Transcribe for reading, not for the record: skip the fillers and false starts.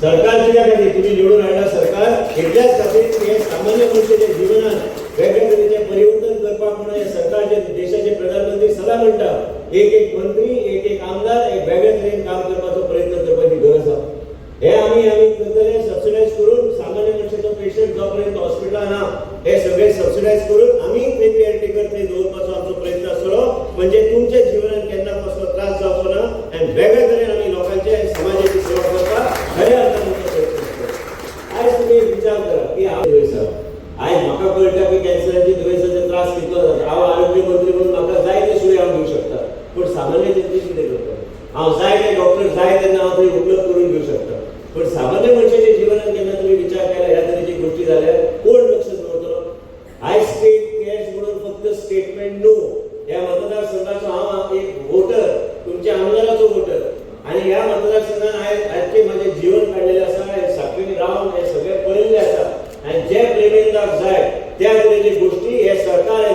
सरकार कित्याक खातीर तुम्ही निवडून हाडला सरकार इतल्याच खातीर हे सामान्य मनशाच्या जिवनात वेगळ्या तरेचे परिवर्तन करपाक म्हणून हे सरकारचे देशाचे प्रधानमंत्री सदां म्हणटा एक मंत्री एक आमदार एक वेगळ्या तरेन काम करपाचो प्रयत्न करपाची गरज आसा. हे आमी करतले सबसिडायज करून सामान्य मनशाचो पेशंट जो पर्यंत हॉस्पिटलान ना हे सगळे सबसिडायज करून आमी थंय केअरटेकर थंय दवरपाचो आमचो प्रयत्न आसतलो. म्हणजे तुमच्या जिवनात केन्ना कसलो त्रास जावचो ना आनी वेगळ्या तरेन आमी लोकांचे समाजाची सेवा करपाक खऱ्या अर्थान प्रयत्न करतलो. आयज तुमी विचार करा की हांव दुयेंस आयज म्हाका कळटा की कॅन्सराचे दुयेंसाचे त्रास कितलो जाता. हांव आरोग्य मंत्री म्हणून म्हाका जाय ते सुविधा हांव दिवंक शकता पूण सामान्य जनतेक कितें करता. हांव जाय ते डॉक्टर जाय तेन्ना हांव थंय उपलब्ध करून दिवंक शकता पण सामान्य मनशाच्या जिवनात केन्ना तुम्ही विचार केला ह्या तरेची गोष्टी जाल्यार कोण लक्ष दवरतलो. आय स्टेट कॅश म्हणून फक्त स्टेटमेंट नो ह्या मतदारसंघाचो हांव एक वोटर तुमच्या आमदाराचो वोटर आणि ह्या मतदारसंघात आजचे माझे जीवन काढलेले आसा हे साखळीने रावन हे सगळे पळयल्ले आसा आणि जे प्रेमेंदाक जाय त्या तरेची गोष्टी हे सरकार